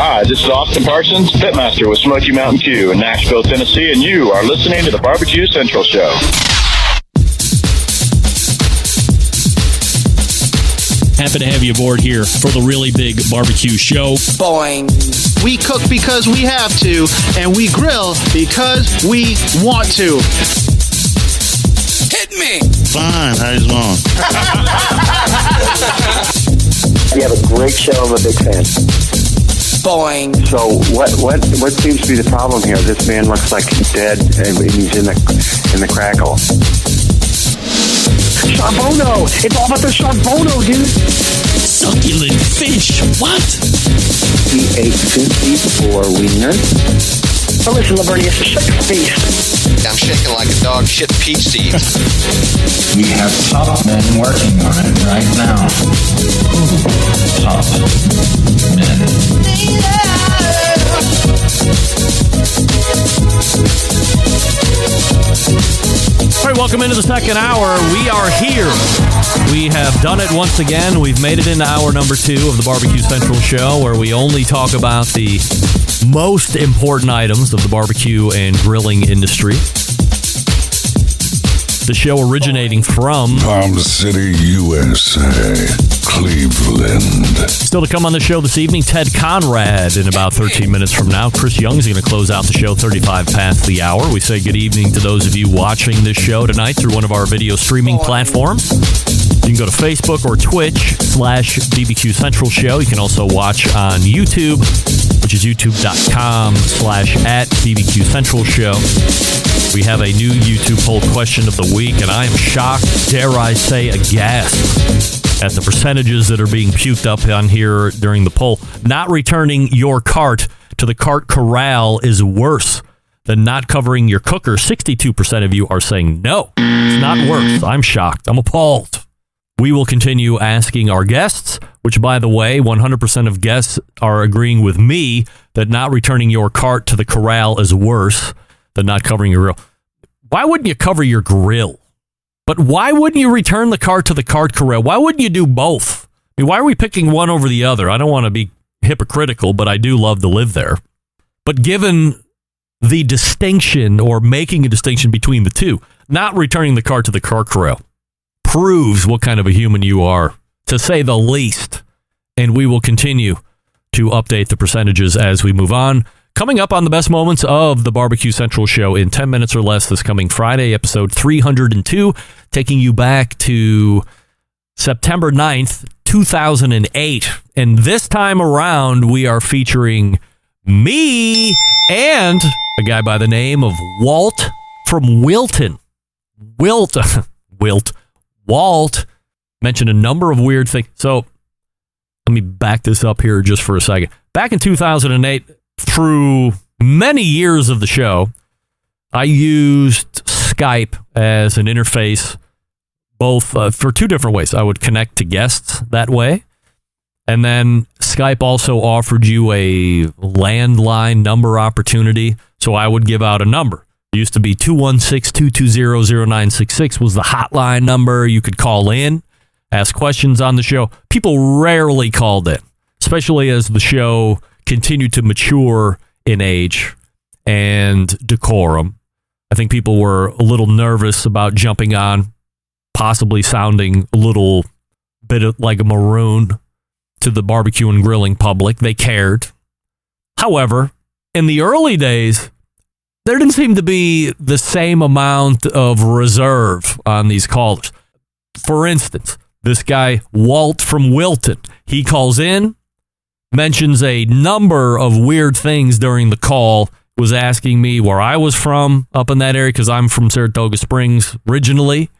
Hi, this is Austin Parsons, Pitmaster with Smoky Mountain Q in Nashville, Tennessee, and you are listening to the Barbecue Central Show. Happy to have you aboard here for the really big barbecue show. Boing. We cook because we have to, and we grill because we want to. Hit me. Fine, how's it going? You have a great show. I'm a big fan. Boing. So what seems to be the problem here? This man looks like he's dead, and he's in the crackle. Charbono! It's all about the charbono, dude! Succulent fish! What? He ate 54 wieners. Oh, listen, Lavernius, shut your face. I'm shaking like a dog shit peach seeds. We have top men working on it right now. Top men. All right, welcome into the second hour. We are here. We have done it once again. We've made it into hour number 2 of the Barbecue Central Show, where we only talk about the most important items of the barbecue and grilling industry. The show originating from Palm City, USA, Cleveland. Still to come on the show this evening, Ted Conrad in about 13 minutes from now. Chris Young's going to close out the show 35 past the hour. We say good evening to those of you watching this show tonight through one of our video streaming platforms. You can go to Facebook or Twitch/BBQ Central Show. You can also watch on YouTube, which is youtube.com/@BBQ Central Show. We have a new YouTube poll question of the week, and I am shocked, dare I say, aghast at the percentages that are being puked up on here during the poll. Not returning your cart to the cart corral is worse than not covering your cooker. 62% of you are saying no, it's not worse. I'm shocked. I'm appalled. We will continue asking our guests, which, by the way, 100% of guests are agreeing with me that not returning your cart to the corral is worse than not covering your grill. Why wouldn't you cover your grill? But why wouldn't you return the cart to the cart corral? Why wouldn't you do both? I mean, why are we picking one over the other? I don't want to be hypocritical, but I do love to live there. But given the distinction, or making a distinction between the two, not returning the cart to the cart corral proves what kind of a human you are, to say the least. And we will continue to update the percentages as we move on. Coming up on the best moments of the Barbecue Central Show in 10 minutes or less this coming Friday, episode 302, taking you back to September 9th, 2008. And this time around, we are featuring me and a guy by the name of Walt from Wilton. Walt mentioned a number of weird things. So let me back this up here just for a second. Back in 2008, through many years of the show, I used Skype as an interface, both for two different ways. I would connect to guests that way, and then Skype also offered you a landline number opportunity, so I would give out a number. It used to be 216-220-0966 was the hotline number. You could call in, ask questions on the show. People rarely called in, especially as the show continued to mature in age and decorum. I think people were a little nervous about jumping on, possibly sounding a little bit like a maroon to the barbecue and grilling public. They cared. However, in the early days, there didn't seem to be the same amount of reserve on these callers. For instance, this guy, Walt from Wilton, he calls in, mentions a number of weird things during the call, was asking me where I was from up in that area, because I'm from Saratoga Springs originally.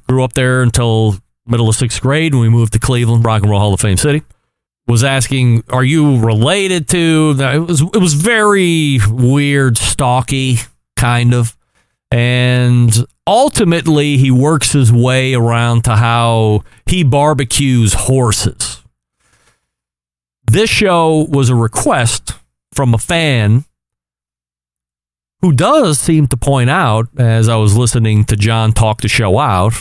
Grew up there until middle of 6th grade when we moved to Cleveland, Rock and Roll Hall of Fame City. Was asking, are you related to? It was very weird, stalky, kind of. And ultimately, he works his way around to how he barbecues horses. This show was a request from a fan who does seem to point out, as I was listening to John talk the show out,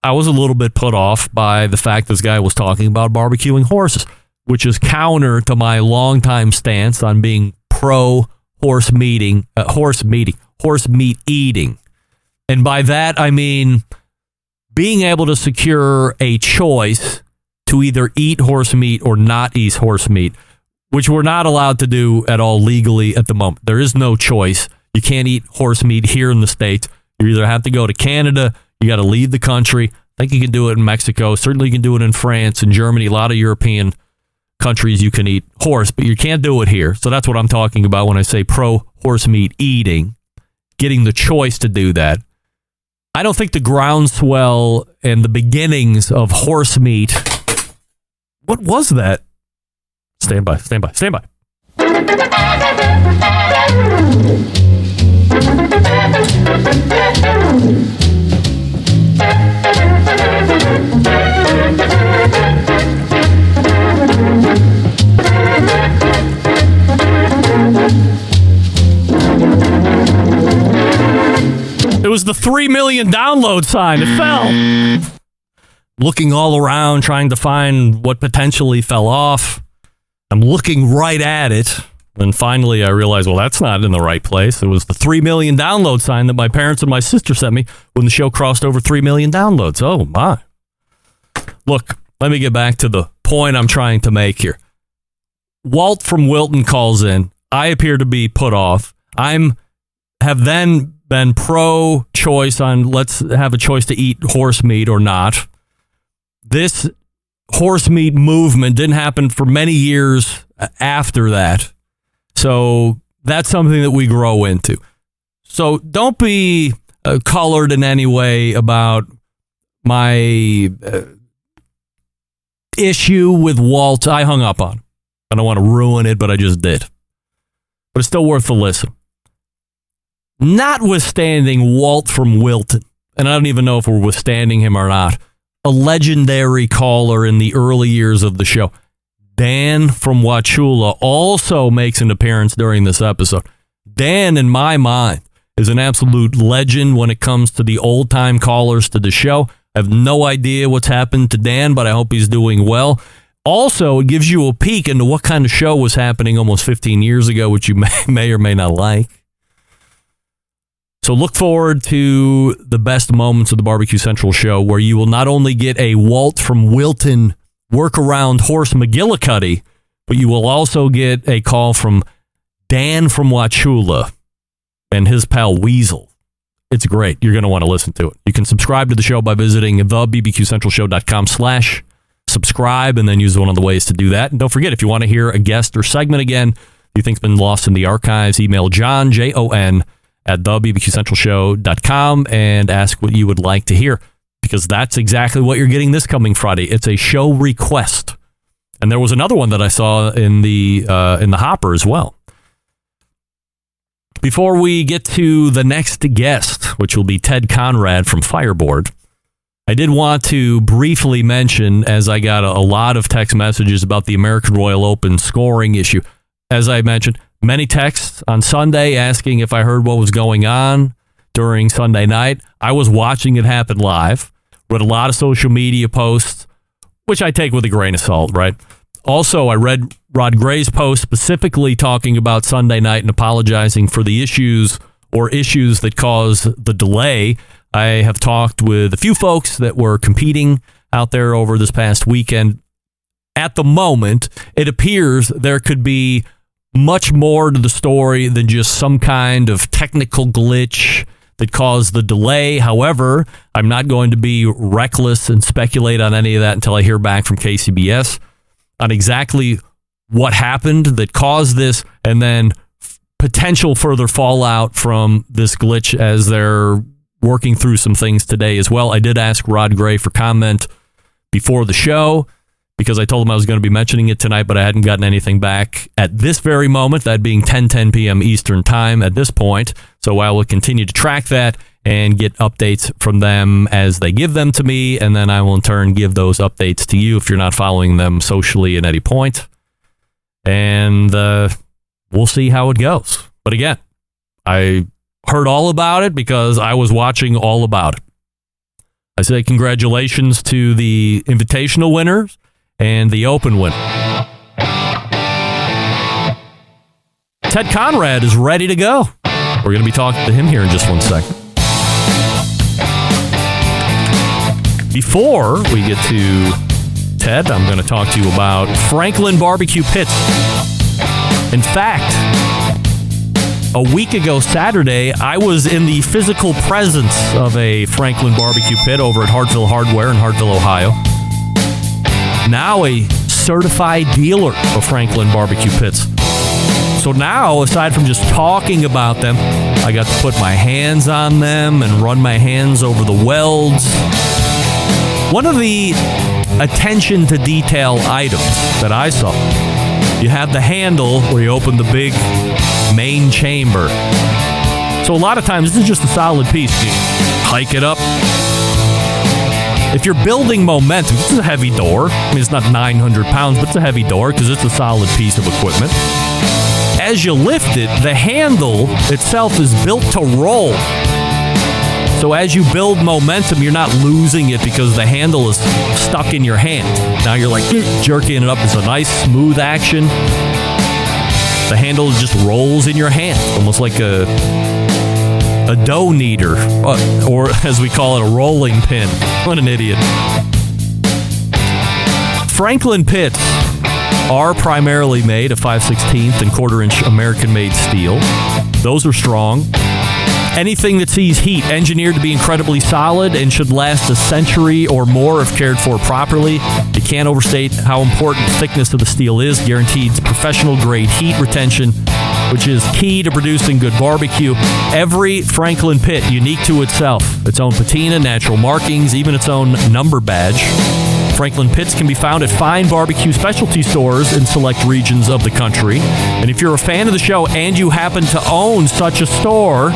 I was a little bit put off by the fact this guy was talking about barbecuing horses. which is counter to my longtime stance on being pro horse meat eating. And by that, I mean being able to secure a choice to either eat horse meat or not eat horse meat, which we're not allowed to do at all legally at the moment. There is no choice. You can't eat horse meat here in the States. You either have to go to Canada, you got to leave the country. I think you can do it in Mexico. Certainly you can do it in France and Germany. A lot of European countries you can eat horse, but you can't do it here. So that's what I'm talking about when I say pro horse meat eating, getting the choice to do that. I don't think the groundswell and the beginnings of horse meat. What was that? Stand by. It was the 3 million download sign. It fell. Looking all around, trying to find what potentially fell off. I'm looking right at it. And finally, I realized, well, that's not in the right place. It was the 3 million download sign that my parents and my sister sent me when the show crossed over 3 million downloads. Oh, my. Look, let me get back to the point I'm trying to make here. Walt from Wilton calls in. I appear to be put off. Have then been pro-choice on let's have a choice to eat horse meat or not. This horse meat movement didn't happen for many years after that. So that's something that we grow into. So don't be colored in any way about my issue with Walt. I hung up on. I don't want to ruin it, but I just did. But it's still worth the listen. Notwithstanding Walt from Wilton, and I don't even know if we're withstanding him or not, a legendary caller in the early years of the show, Dan from Wauchula, also makes an appearance during this episode. Dan, in my mind, is an absolute legend when it comes to the old-time callers to the show. I have no idea what's happened to Dan, but I hope he's doing well. Also, it gives you a peek into what kind of show was happening almost 15 years ago, which you may or may not like. So look forward to the best moments of the Barbecue Central show, where you will not only get a Walt from Wilton workaround horse McGillicuddy, but you will also get a call from Dan from Wauchula and his pal Weasel. It's great. You're going to want to listen to it. You can subscribe to the show by visiting thebbqcentralshow.com/subscribe, and then use one of the ways to do that. And don't forget, if you want to hear a guest or segment again you think's been lost in the archives, email John, Jon, at thebbqcentralshow.com and ask what you would like to hear, because that's exactly what you're getting this coming Friday. It's a show request. And there was another one that I saw in the hopper as well. Before we get to the next guest, which will be Ted Conrad from Fireboard, I did want to briefly mention, as I got a lot of text messages about the American Royal Open scoring issue. As I mentioned, many texts on Sunday asking if I heard what was going on during Sunday night. I was watching it happen live. Read a lot of social media posts, which I take with a grain of salt, right? Also, I read Rod Gray's post specifically talking about Sunday night and apologizing for the issues that caused the delay. I have talked with a few folks that were competing out there over this past weekend. At the moment, it appears there could be much more to the story than just some kind of technical glitch that caused the delay. However, I'm not going to be reckless and speculate on any of that until I hear back from KCBS on exactly what happened that caused this, and then potential further fallout from this glitch as they're working through some things today as well. I did ask Rod Gray for comment before the show, because I told him I was going to be mentioning it tonight, but I hadn't gotten anything back at this very moment, that being 10 p.m. Eastern time at this point. So I will continue to track that and get updates from them as they give them to me, and then I will in turn give those updates to you if you're not following them socially at any point. And we'll see how it goes. But again, I heard all about it because I was watching all about it. I say congratulations to the Invitational winners and the Open winner. Ted Conrad is ready to go. We're going to be talking to him here in just 1 second. Before we get to Ted, I'm going to talk to you about Franklin Barbecue Pits. In fact, a week ago Saturday, I was in the physical presence of a Franklin Barbecue Pit over at Hartville Hardware in Hartville, Ohio. Now a certified dealer of Franklin Barbecue Pits. So now, aside from just talking about them, I got to put my hands on them and run my hands over the welds. One of the attention to detail items that I saw, you have the handle where you open the big main chamber. So a lot of times, this is just a solid piece. You hike it up. If you're building momentum, this is a heavy door. I mean, it's not 900 pounds, but it's a heavy door because it's a solid piece of equipment. As you lift it, the handle itself is built to roll. So as you build momentum, you're not losing it because the handle is stuck in your hand. Now you're like jerking it up. It's a nice, smooth action. The handle just rolls in your hand, almost like a dough kneader, or as we call it, a rolling pin. What an idiot. Franklin Pits are primarily made of 5/16 and quarter-inch American-made steel. Those are strong. Anything that sees heat, engineered to be incredibly solid and should last a century or more if cared for properly. You can't overstate how important the thickness of the steel is. Guaranteed professional-grade heat retention, which is key to producing good barbecue. Every Franklin Pit unique to itself. Its own patina, natural markings, even its own number badge. Franklin Pits can be found at fine barbecue specialty stores in select regions of the country. And if you're a fan of the show and you happen to own such a store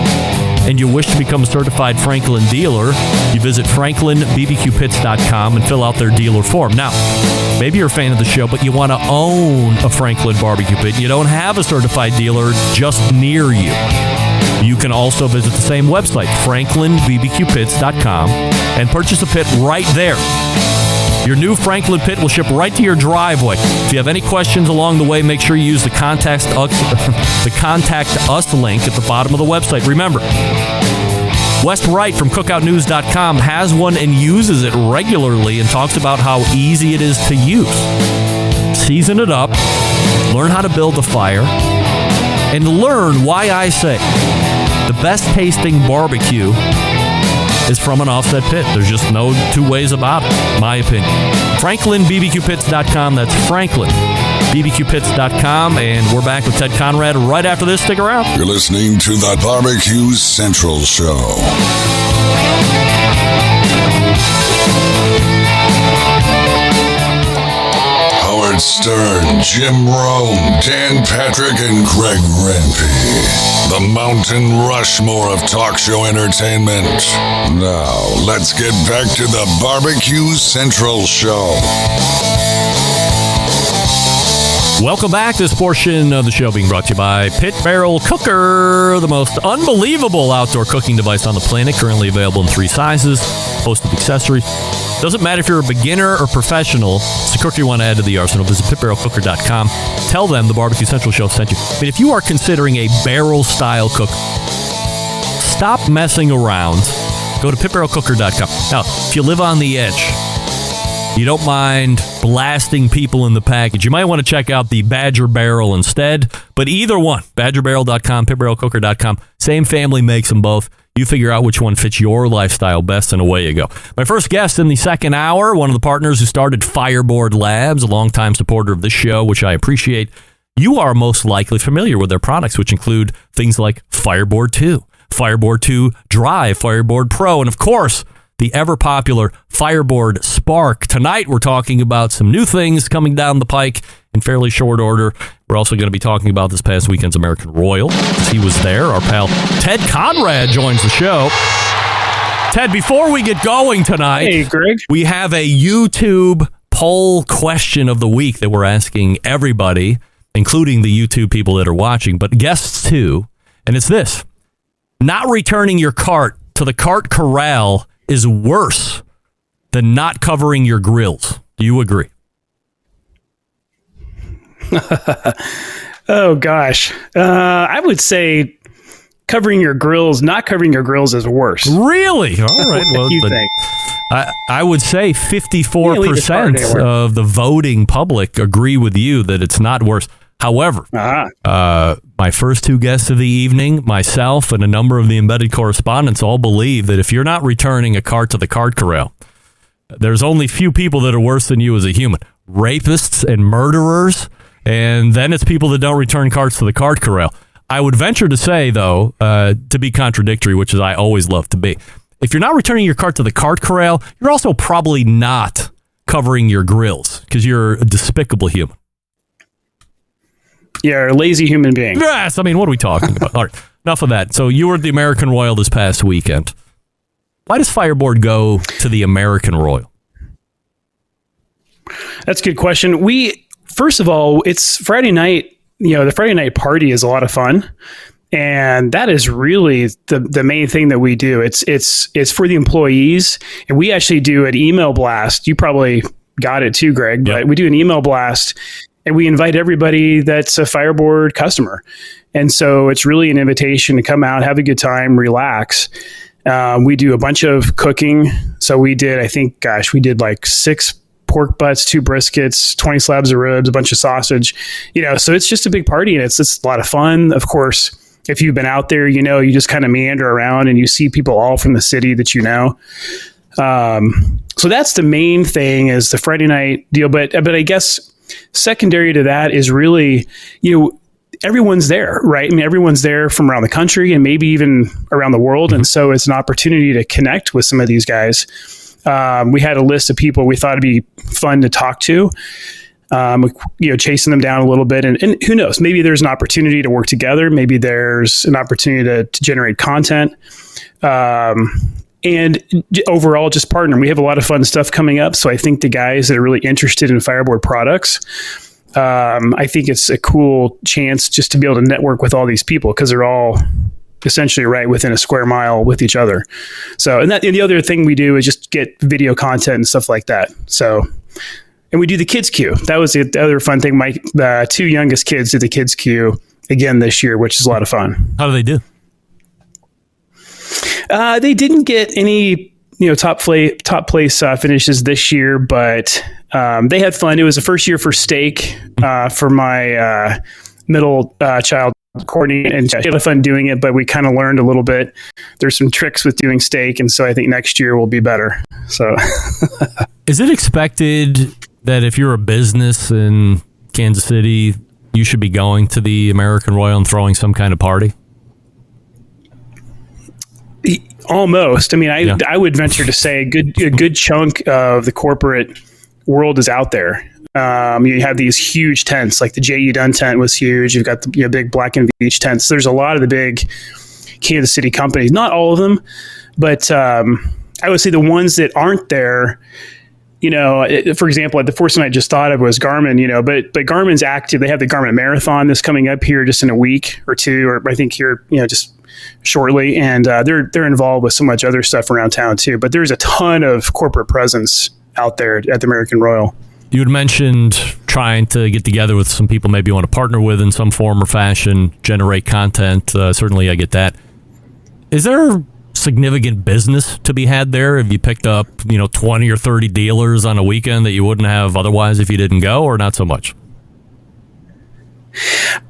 and you wish to become a certified Franklin dealer, you visit franklinbbqpits.com and fill out their dealer form. Now, maybe you're a fan of the show, but you want to own a Franklin barbecue pit. You don't have a certified dealer just near you. You can also visit the same website, franklinbbqpits.com, and purchase a pit right there. Your new Franklin Pit will ship right to your driveway. If you have any questions along the way, make sure you use the Contact Us link at the bottom of the website. Remember, West Wright from cookoutnews.com has one and uses it regularly and talks about how easy it is to use. Season it up, learn how to build a fire, and learn why I say the best tasting barbecue is from an offset pit. There's just no two ways about it, my opinion. FranklinBBQPits.com. That's FranklinBBQPits.com. And we're back with Ted Conrad right after this. Stick around. You're listening to the Barbecue Central Show. Howard Stern, Jim Rome, Dan Patrick, and Greg Rempe. The Mountain Rushmore of talk show entertainment. Now, let's get back to the Barbecue Central Show. Welcome back. This portion of the show being brought to you by Pit Barrel Cooker, the most unbelievable outdoor cooking device on the planet, currently available in 3 sizes, host of accessories. Doesn't matter if you're a beginner or professional, it's a cooker you want to add to the arsenal. Visit pitbarrelcooker.com. Tell them the Barbecue Central Show sent you. But if you are considering a barrel-style cooker, stop messing around. Go to pitbarrelcooker.com. Now, if you live on the edge, you don't mind blasting people in the package, you might want to check out the Badger Barrel instead. But either one, badgerbarrel.com, pitbarrelcooker.com, same family makes them both. You figure out which one fits your lifestyle best, and away you go. My first guest in the second hour, one of the partners who started Fireboard Labs, a longtime supporter of this show, which I appreciate. You are most likely familiar with their products, which include things like Fireboard 2, Fireboard 2 Drive, Fireboard Pro, and of course, the ever-popular Fireboard Spark. Tonight, we're talking about some new things coming down the pike in fairly short order. We're also going to be talking about this past weekend's American Royal. He was there. Our pal Ted Conrad joins the show. Ted, before we get going tonight, Hey, Greg. we have a YouTube poll question of the week that we're asking everybody, including the YouTube people that are watching, but guests too. And it's this: not returning your cart to the cart corral is worse than not covering your grills. Do you agree? Oh gosh, I would say covering your grills, not covering your grills is worse. Really? All right. Well, you think? I would say 54% of the voting public agree with you that it's not worse. However, my first two guests of the evening, myself and a number of the embedded correspondents all believe that if you're not returning a cart to the cart corral, there's only few people that are worse than you as a human. Rapists and murderers, and then it's people that don't return carts to the cart corral. I would venture to say, though, to be contradictory, which is I always love to be, if you're not returning your cart to the cart corral, you're also probably not covering your grills because you're a despicable human. Yeah, a lazy human being. Yes, I mean, what are we talking about? All right, enough of that. So you were at the American Royal this past weekend. Why does Fireboard go to the American Royal? That's a good question. First of all, it's Friday night. The Friday night party is a lot of fun. And that is really the main thing that we do. It's for the employees. And we actually do an email blast. You probably got it too, Greg. But we do an email blast. And we invite everybody that's a Fireboard customer. And so it's really an invitation to come out, have a good time, relax. We do a bunch of cooking. So we did like 6 pork butts, 2 briskets, 20 slabs of ribs, a bunch of sausage. So it's just a big party, and it's a lot of fun. Of course, if you've been out there, you just kind of meander around and you see people all from the city that you know. So that's the main thing is the Friday night deal. But I guess secondary to that is really, everyone's there, right? I mean, everyone's there from around the country and maybe even around the world. And so it's an opportunity to connect with some of these guys. We had a list of people we thought it'd be fun to talk to, chasing them down a little bit. And who knows, maybe there's an opportunity to work together. Maybe there's an opportunity to generate content. And overall, just partner. We have a lot of fun stuff coming up. So I think the guys that are really interested in Fireboard products, I think it's a cool chance just to be able to network with all these people because they're all essentially right within a square mile with each other. So, and the other thing we do is just get video content and stuff like that. So, and we do the kids queue. That was the other fun thing. The 2 youngest kids did the kids queue again this year, which is a lot of fun. How do they do? They didn't get any, top place finishes this year, but they had fun. It was the first year for steak for my middle child, Courtney, and she had fun doing it, but we kind of learned a little bit. There's some tricks with doing steak, and so I think next year will be better. So, is it expected that if you're a business in Kansas City, you should be going to the American Royal and throwing some kind of party? Almost. I mean, I would venture to say a good chunk of the corporate world is out there. You have these huge tents, like the J.E. Dunn tent was huge. You've got the big Black and Beach tents. There's a lot of the big Kansas City companies, not all of them, but I would say the ones that aren't there, for example, the first one I just thought of was Garmin, but Garmin's active. They have the Garmin Marathon that's coming up here just in a week or 2, or I think here, just shortly. And they're involved with so much other stuff around town too. But there's a ton of corporate presence out there at the American Royal. You had mentioned trying to get together with some people maybe you want to partner with in some form or fashion, generate content. Certainly, I get that. Is there significant business to be had there? Have you picked up, 20 or 30 dealers on a weekend that you wouldn't have otherwise if you didn't go, or not so much?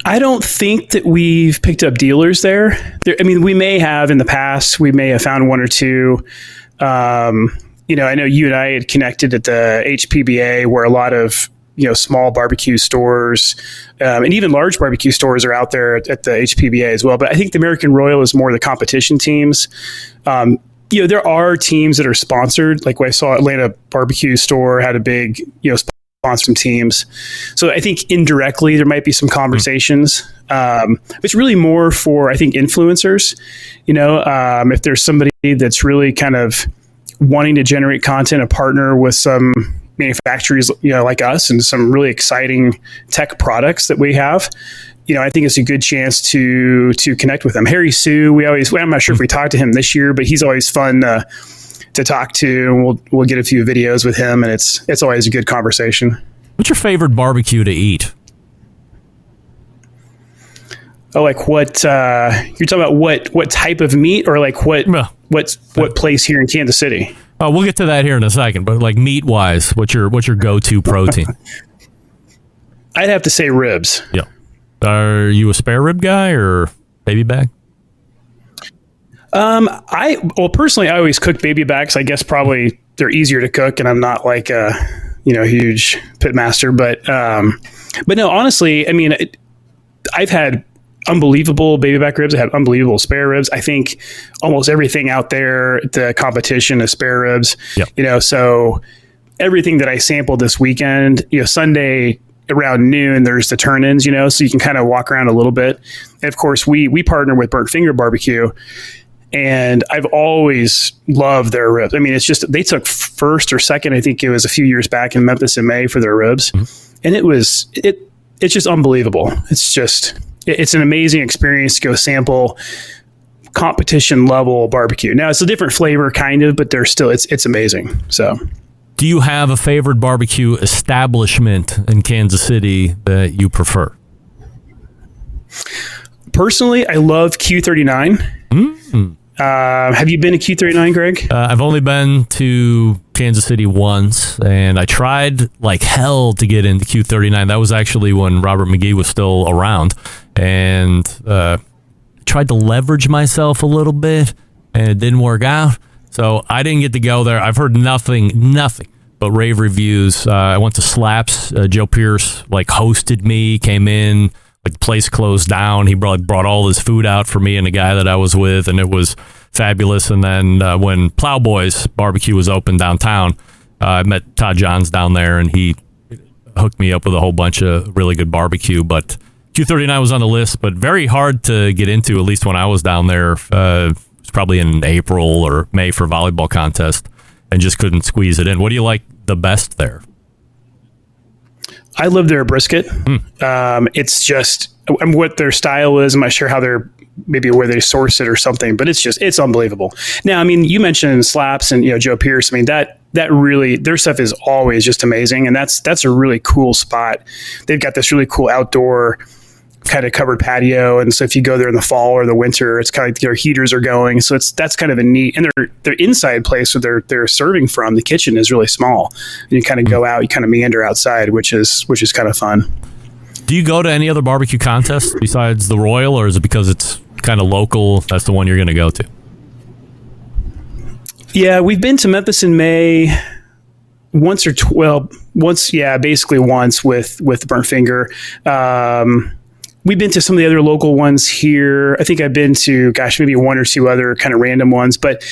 I don't think that we've picked up dealers there. We may have in the past. We may have found 1 or 2. I know you and I had connected at the HPBA where a lot of, small barbecue stores and even large barbecue stores are out there at the HPBA as well. But I think the American Royal is more the competition teams. There are teams that are sponsored. Like I saw Atlanta Barbecue Store had a big, sponsor some teams. So I think indirectly there might be some conversations. It's really more for, I think, influencers. If there's somebody that's really kind of wanting to generate content, a partner with some manufacturers, like us, and some really exciting tech products that we have, I think it's a good chance to connect with them. Harry Sue, I'm not sure if we talked to him this year, but he's always fun to talk to, and we'll get a few videos with him, and it's always a good conversation. What's your favorite barbecue to eat? Oh, like what you're talking about? What type of meat, or like what place here in Kansas City? Oh, we'll get to that here in a second. But like meat wise, what's your go-to protein? I'd have to say ribs. Yeah. Are you a spare rib guy or baby back? Personally, I always cook baby backs. I guess probably they're easier to cook, and I'm not like a huge pit master. But no, honestly, I mean, I've had unbelievable baby back ribs. I had unbelievable spare ribs. I think almost everything out there, the competition is spare ribs. Yep. So everything that I sampled this weekend, Sunday around noon, there's the turn-ins, so you can kind of walk around a little bit. And of course, we partner with Burnt Finger Barbecue, and I've always loved their ribs. I mean, it's just, they took first or second, I think it was a few years back in Memphis in May for their ribs. Mm-hmm. And it's just unbelievable. It's an amazing experience to go sample competition level barbecue. Now it's a different flavor kind of, but they're still, it's amazing. So. Do you have a favorite barbecue establishment in Kansas City that you prefer? Personally, I love Q39. Mm-hmm. Have you been to Q39, Greg? I've only been to Kansas City once, and I tried like hell to get into Q39. That was actually when Robert McGee was still around, and tried to leverage myself a little bit, and it didn't work out. So I didn't get to go there. I've heard nothing but rave reviews. I went to Slaps. Joe Pierce hosted me, came in. The place closed down. He brought all his food out for me and the guy that I was with, and it was fabulous. And then when Plowboys Barbecue was open downtown, I met Todd Johns down there, and he hooked me up with a whole bunch of really good barbecue. But Q39 was on the list, but very hard to get into, at least when I was down there. It was probably in April or May for volleyball contest, and just couldn't squeeze it in. What do you like the best there? I love their brisket. It's just what their style is. I'm not sure how they're, maybe where they source it or something, but it's unbelievable. Now, I mean, you mentioned Slaps and Joe Pierce. I mean, that really, their stuff is always just amazing, and that's a really cool spot. They've got this really cool outdoor kind of covered patio, and so if you go there in the fall or the winter, it's kind of like their heaters are going. So that's kind of a neat, and their inside place where they're serving from, the kitchen is really small. And you kind of go out, you kind of meander outside, which is kind of fun. Do you go to any other barbecue contests besides the Royal, or is it because it's kind of local, that's the one you're going to go to? Yeah, we've been to Memphis in May once basically once with Burnt Finger. We've been to some of the other local ones here. I think I've been to, maybe one or two other kind of random ones, but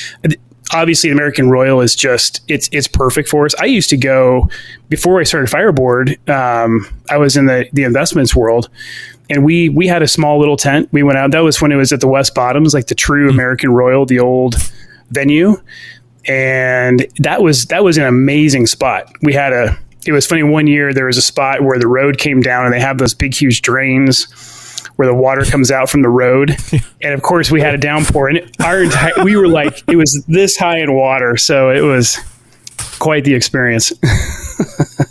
obviously American Royal is just, it's perfect for us. I used to go, before I started Fireboard, I was in the investments world, and we had a small little tent. We went out, that was when it was at the West Bottoms, like the true American Royal, the old venue. And that was an amazing spot. It was funny, one year there was a spot where the road came down, and they have those big, huge drains where the water comes out from the road. And of course we had a downpour, and we were like, it was this high in water. So it was quite the experience.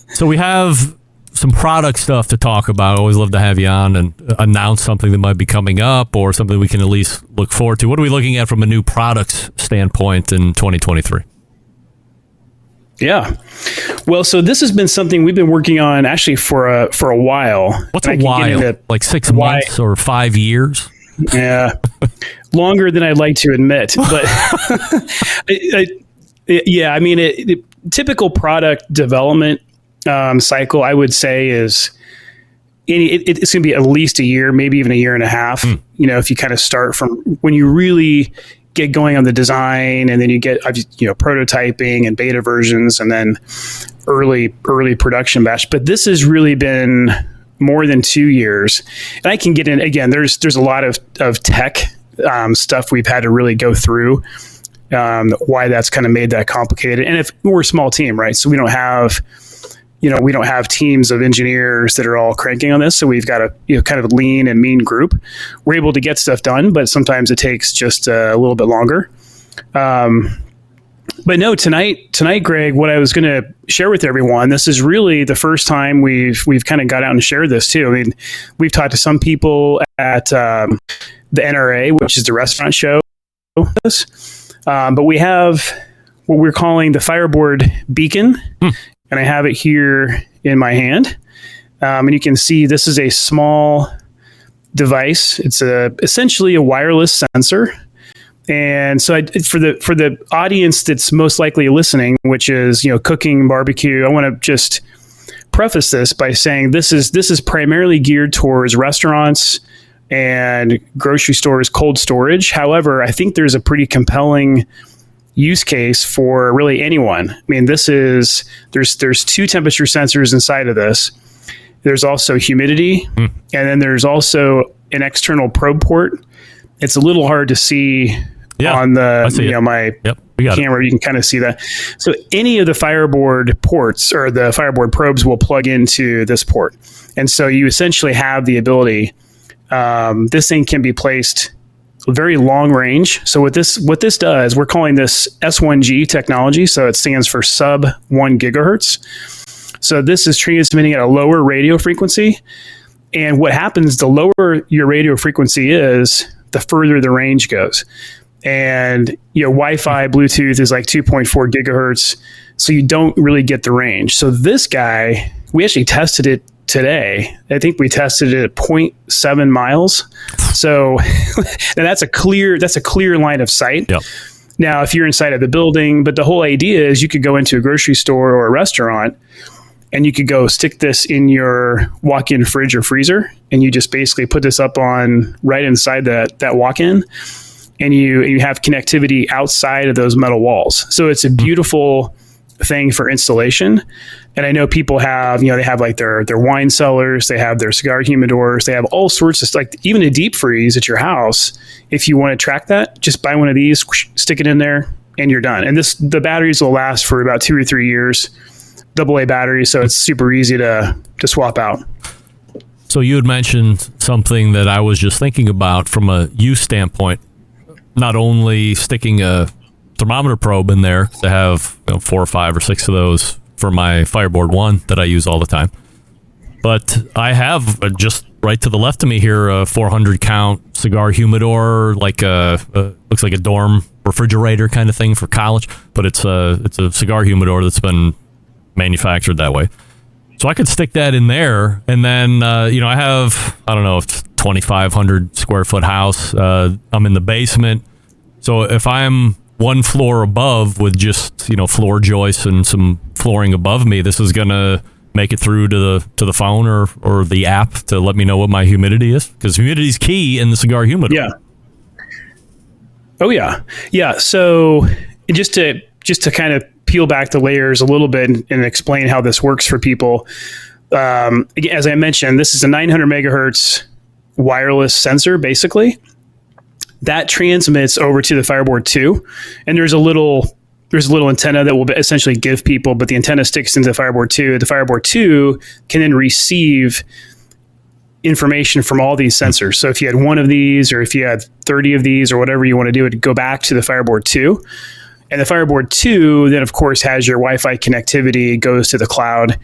So we have some product stuff to talk about. I always love to have you on and announce something that might be coming up, or something we can at least look forward to. What are we looking at from a new product standpoint in 2023? Yeah. Well, so this has been something we've been working on actually for a while. What's a while? Like 6 months or 5 years? Yeah. Longer than I'd like to admit. But yeah, I mean, typical product development cycle, I would say, is it's going to be at least a year, maybe even a year and a half. If you kind of start from when you really get going on the design, and then you get prototyping and beta versions, and then early production batch. But this has really been more than 2 years, and I can get in again. There's a lot of tech stuff we've had to really go through. Why that's kind of made that complicated, and if we're a small team, right? So we don't have teams of engineers that are all cranking on this. So we've got a kind of lean and mean group. We're able to get stuff done, but sometimes it takes just a little bit longer. But no, tonight, Greg, what I was going to share with everyone, this is really the first time we've kind of got out and shared this too. I mean, we've talked to some people at the NRA, which is the restaurant show, but we have what we're calling the Fireboard Beacon, and I have it here in my hand. And you can see this is a small device. It's essentially a wireless sensor. And so for the audience that's most likely listening, which is, cooking, barbecue, I want to just preface this by saying this is primarily geared towards restaurants and grocery stores, cold storage. However, I think there's a pretty compelling use case for really anyone. I mean, there's 2 temperature sensors inside of this. There's also humidity, and then there's also an external probe port. It's a little hard to see on the my camera. You can kind of see that. So any of the Fireboard ports or the Fireboard probes will plug into this port, and so you essentially have the ability. This thing can be placed very long range. So what this does, we're calling this S1G technology. So it stands for sub 1 gigahertz. So this is transmitting at a lower radio frequency. And what happens, the lower your radio frequency is, the further the range goes. And Wi-Fi, Bluetooth is like 2.4 gigahertz. So you don't really get the range. So this guy, we actually tested it today. I think we tested it at 0.7 miles. So and that's a clear line of sight. Yep. Now, if you're inside of the building, but the whole idea is you could go into a grocery store or a restaurant and you could go stick this in your walk-in fridge or freezer, and you just basically put this up on right inside that walk-in, and you have connectivity outside of those metal walls. So it's a beautiful thing for installation. And I know people have, they have like their wine cellars, they have their cigar humidors, they have all sorts of, like even a deep freeze at your house. If you want to track that, just buy one of these, stick it in there, and you're done. And the batteries will last for about 2 or 3 years. AA battery, so it's super easy to swap out. So you had mentioned something that I was just thinking about from a use standpoint. Not only sticking a thermometer probe in there, to have 4 or 5 or 6 of those for my Fireboard 1 that I use all the time, but I have just right to the left of me here a 400 count cigar humidor, like looks like a dorm refrigerator kind of thing for college, but it's a cigar humidor that's been manufactured that way. So I could stick that in there, and then I have, I don't know, it's 2,500 square foot house. I'm in the basement, so if I'm 1 floor above with just floor joists and some flooring above me, this is gonna make it through to the phone or the app to let me know what my humidity is, because humidity is key in the cigar humidor. Yeah. Oh yeah. So just to kind of peel back the layers a little bit and explain how this works for people. As I mentioned, this is a 900 megahertz wireless sensor, basically. That transmits over to the Fireboard 2, and there's a little antenna that will essentially give people, but the antenna sticks into the Fireboard 2. The Fireboard 2 can then receive information from all these sensors. So if you had 1 of these, or if you had 30 of these, or whatever you want to do, it would go back to the Fireboard 2. And the Fireboard 2 then, of course, has your Wi-Fi connectivity, goes to the cloud.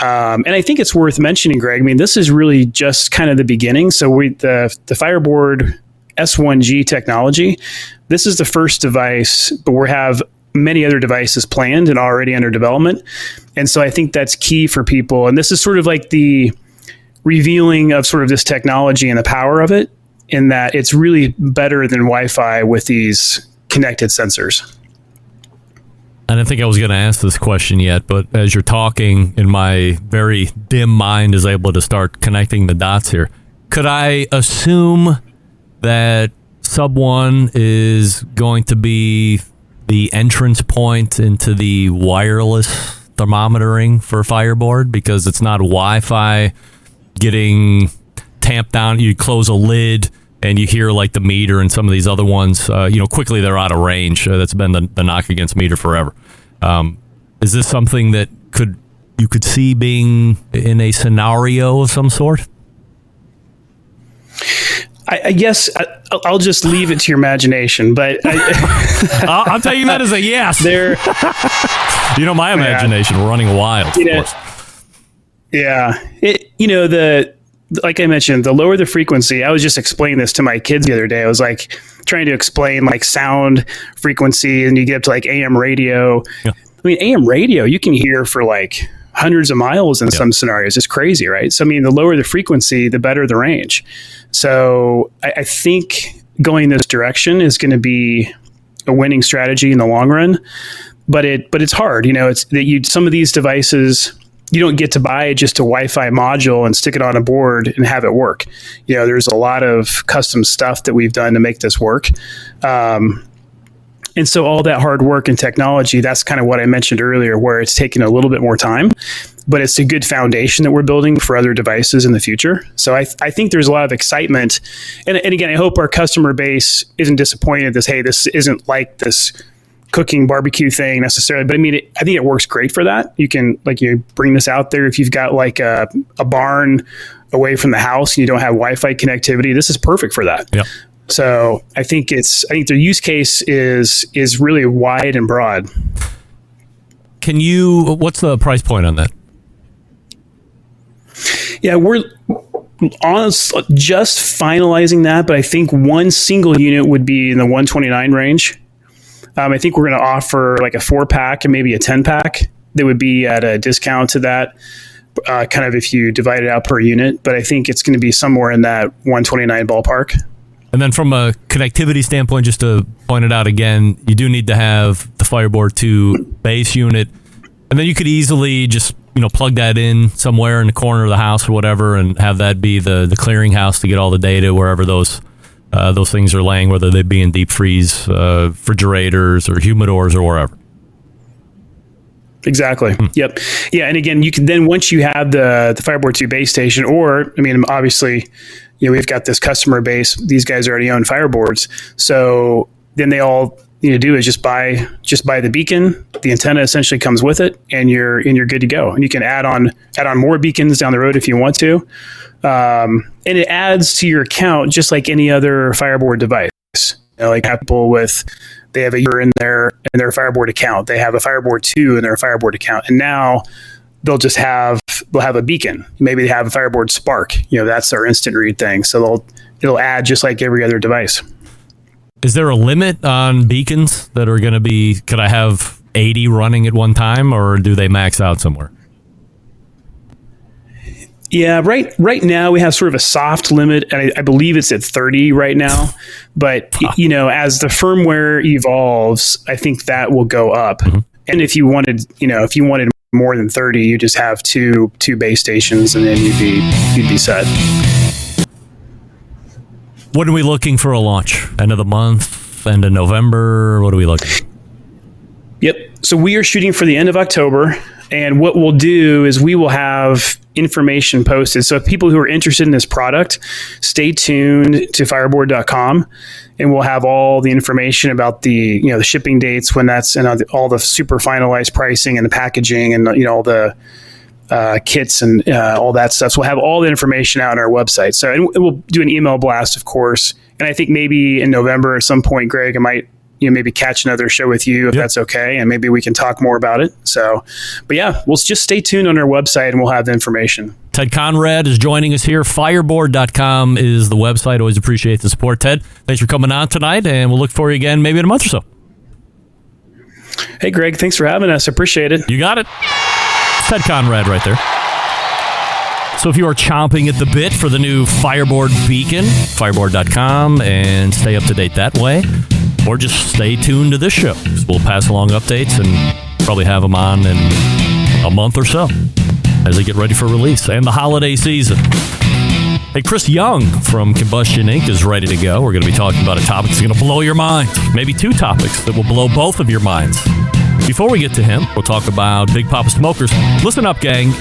And I think it's worth mentioning, Greg, I mean, this is really just kind of the beginning. So the Fireboard S1G technology, this is the first device, but we have many other devices planned and already under development. And so I think that's key for people. And this is sort of like the revealing of sort of this technology and the power of it, in that it's really better than Wi-Fi with these connected sensors. I didn't think I was going to ask this question yet, but as you're talking, in my very dim mind is able to start connecting the dots here. Could I assume that Sub 1 is going to be the entrance point into the wireless thermometering for Fireboard, because it's not Wi-Fi getting tamped down? You close a lid and you hear like the meter and some of these other ones, quickly they're out of range. That's been the knock against meter forever. Is this something that you could see being in a scenario of some sort? I guess I'll just leave it to your imagination, but I'm taking that as a yes. There, my imagination running wild. Of course. Yeah, like I mentioned, the lower the frequency. I was just explaining this to my kids the other day. I was like trying to explain like sound frequency, and you get up to like AM radio. Yeah. I mean, AM radio you can hear for like hundreds of miles in some scenarios. It's crazy, right? So, I mean, the lower the frequency, the better the range. So I think going this direction is going to be a winning strategy in the long run, but it's hard. It's that some of these devices, you don't get to buy just a Wi-Fi module and stick it on a board and have it work. There's a lot of custom stuff that we've done to make this work. And so all that hard work and technology, that's kind of what I mentioned earlier, where it's taking a little bit more time, but it's a good foundation that we're building for other devices in the future. So I think there's a lot of excitement. And again, I hope our customer base isn't disappointed this isn't like this cooking barbecue thing necessarily. But I mean, I think it works great for that. You can, you bring this out there if you've got like a barn away from the house and you don't have Wi-Fi connectivity. This is perfect for that. Yep. So I think the use case is really wide and broad. What's the price point on that? Yeah, we're just finalizing that, but I think one single unit would be in the 129 range. I think we're going to offer like a 4-pack and maybe a 10-pack that would be at a discount to that, kind of if you divide it out per unit. But I think it's going to be somewhere in that 129 ballpark. And then from a connectivity standpoint, just to point it out again, you do need to have the Fireboard 2 base unit. And then you could easily just, plug that in somewhere in the corner of the house or whatever and have that be the clearinghouse to get all the data wherever those things are laying, whether they be in deep freeze, refrigerators or humidors or wherever. Exactly. Yep. Yeah. And again, you can then, once you have the Fireboard 2 base station, or, I mean, obviously, we've got this customer base. These guys already own Fireboards. So then they all need to do is just buy the beacon. The antenna essentially comes with it, and you're good to go. And you can add on more beacons down the road if you want to. And it adds to your account just like any other Fireboard device. Like people they have a year in their Fireboard account. They have a Fireboard 2 in their Fireboard account, and now they'll have a beacon. Maybe they have a Fireboard Spark. That's our instant read thing. So it'll add just like every other device. Is there a limit on beacons that are going to be? Could I have 80 running at one time, or do they max out somewhere? Yeah, right now we have sort of a soft limit, and I believe it's at 30 right now. But as the firmware evolves, I think that will go up. Mm-hmm. And if you wanted more than 30, you just have two base stations, and then you'd be set. When are we looking for a launch? End of the month? End of November? What are we looking? Yep. So we are shooting for the end of October. And what we'll do is we will have information posted. So if people who are interested in this product, stay tuned to fireboard.com, and we'll have all the information about the the shipping dates, when that's, and all the super finalized pricing and the packaging and all the kits and all that stuff. So we'll have all the information out on our website. So and we'll do an email blast, of course. And I think maybe in November at some point, Greg, I might maybe catch another show with you if that's okay, and maybe we can talk more about it. So, but yeah, we'll just stay tuned on our website, and we'll have the information. Ted Conrad is joining us here. Fireboard.com is the website. Always appreciate the support, Ted. Thanks for coming on tonight, and we'll look for you again maybe in a month or so. Hey, Greg, thanks for having us. Appreciate it. You got it. Ted Conrad right there. So if you are chomping at the bit for the new Fireboard beacon, fireboard.com, and stay up to date that way, or just stay tuned to this show. We'll pass along updates and probably have them on in a month or so as they get ready for release and the holiday season. Hey, Chris Young from Combustion Inc. is ready to go. We're going to be talking about a topic that's going to blow your mind. Maybe two topics that will blow both of your minds. Before we get to him, we'll talk about Big Papa Smokers. Listen up, gang.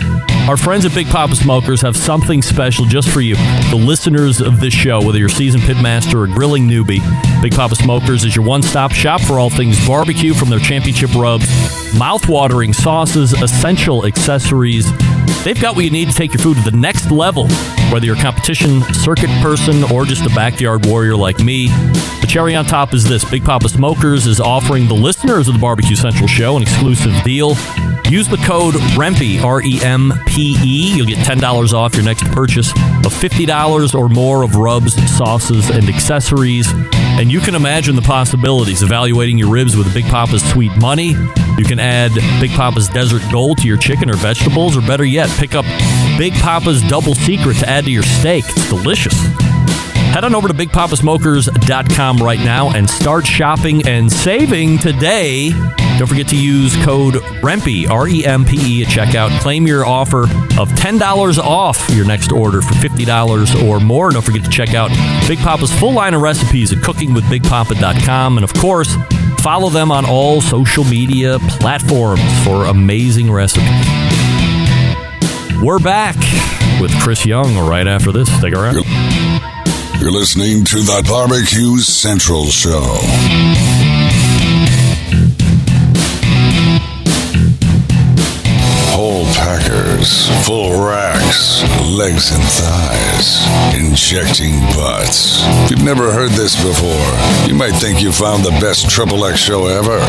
Our friends at Big Papa Smokers have something special just for you, the listeners of this show, whether you're a seasoned pitmaster or grilling newbie. Big Papa Smokers is your one-stop shop for all things barbecue, from their championship rubs, mouth-watering sauces, essential accessories. They've got what you need to take your food to the next level, whether you're a competition circuit person or just a backyard warrior like me. The cherry on top is this. Big Papa Smokers is offering the listeners of the Barbecue Central Show an exclusive deal. Use the code REMPE, R-E-M-P-E. You'll get $10 off your next purchase of $50 or more of rubs, sauces, and accessories. And you can imagine the possibilities. Evaluating your ribs with Big Papa's Sweet Money. You can add Big Papa's Desert Gold to your chicken or vegetables, or better yet, pick up Big Papa's Double Secret to add to your steak. It's delicious. Head on over to BigPapaSmokers.com right now and start shopping and saving today. Don't forget to use code REMPE, R-E-M-P-E, at checkout. Claim your offer of $10 off your next order for $50 or more. Don't forget to check out Big Papa's full line of recipes at CookingWithBigPapa.com. And, of course, follow them on all social media platforms for amazing recipes. We're back with Chris Young right after this. Stick around. You're listening to the Barbecue Central Show. Whole packers, full racks, legs and thighs, injecting butts. If you've never heard this before, you might think you found the best XXX show ever.